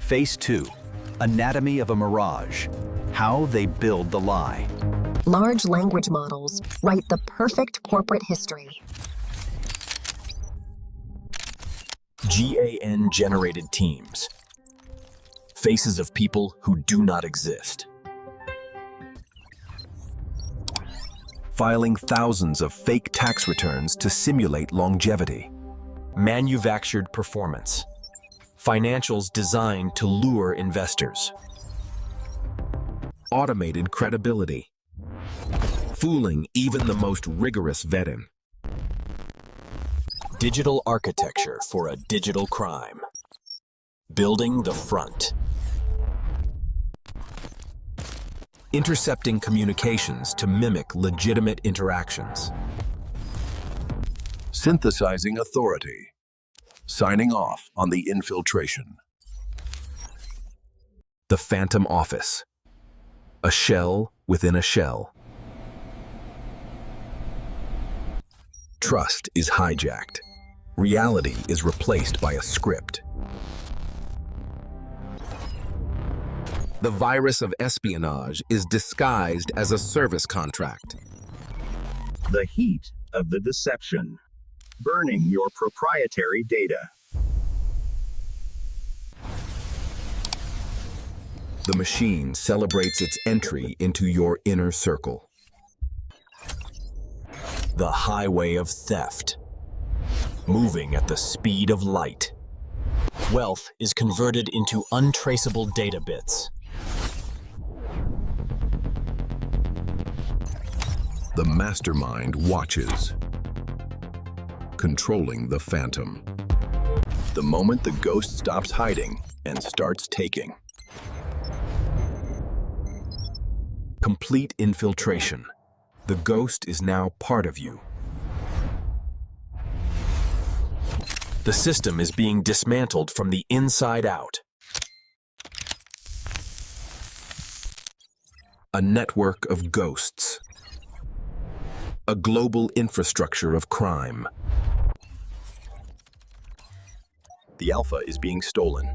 Phase 2. Anatomy of a mirage. How they build the lie. Large language models write the perfect corporate history. GAN-generated teams. Faces of people who do not exist. Filing thousands of fake tax returns to simulate longevity. Manufactured performance. Financials designed to lure investors. Automated credibility. Fooling even the most rigorous vetting. Digital architecture for a digital crime. Building the front. Intercepting communications to mimic legitimate interactions. Synthesizing authority. Signing off on the infiltration. The Phantom Office. A shell within a shell. Trust is hijacked. Reality is replaced by a script. The virus of espionage is disguised as a service contract. The heat of the deception. Burning your proprietary data. The machine celebrates its entry into your inner circle. The highway of theft. Moving at the speed of light. Wealth is converted into untraceable data bits. The mastermind watches. Controlling the phantom. The moment the ghost stops hiding and starts taking. Complete infiltration. The ghost is now part of you. The system is being dismantled from the inside out. A network of ghosts. A global infrastructure of crime. The alpha is being stolen.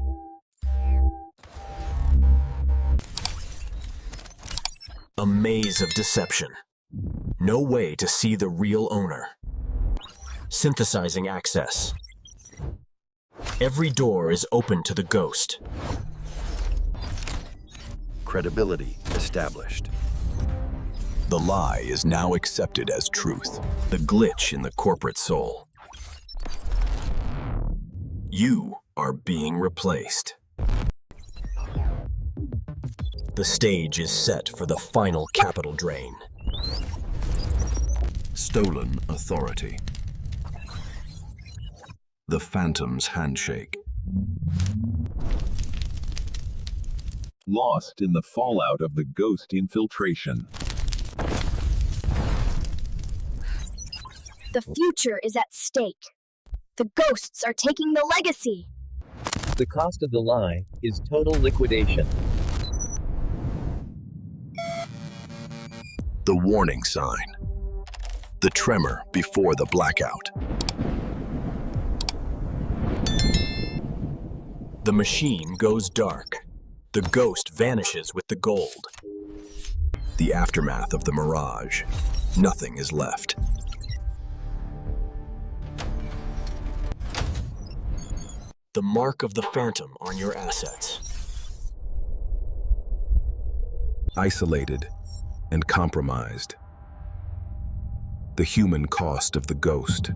A maze of deception. No way to see the real owner. Synthesizing access. Every door is open to the ghost. Credibility established. The lie is now accepted as truth. The glitch in the corporate soul. You are being replaced. The stage is set for the final capital drain. Stolen authority. The phantom's handshake. Lost in the fallout of the ghost infiltration. The future is at stake. The ghosts are taking the legacy. The cost of the lie is total liquidation. The warning sign. The tremor before the blackout. The machine goes dark. The ghost vanishes with the gold. The aftermath of the mirage. Nothing is left. The mark of the phantom on your assets. Isolated and compromised. The human cost of the ghost.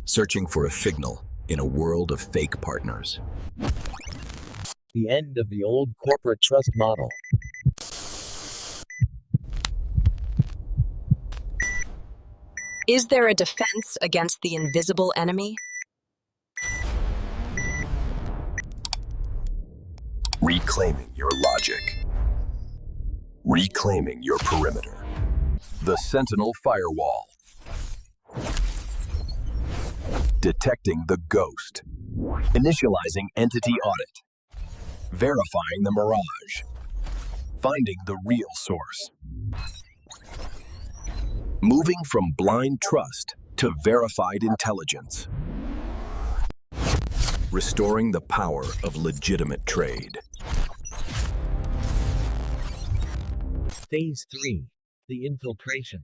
Searching for a signal in a world of fake partners. The end of the old corporate trust model. Is there a defense against the invisible enemy? Reclaiming your logic. Reclaiming your perimeter. The Sentinel firewall. Detecting the ghost. Initializing entity audit. Verifying the mirage. Finding the real source. Moving from blind trust to verified intelligence. restoring the power of legitimate trade. Phase 3. The infiltration.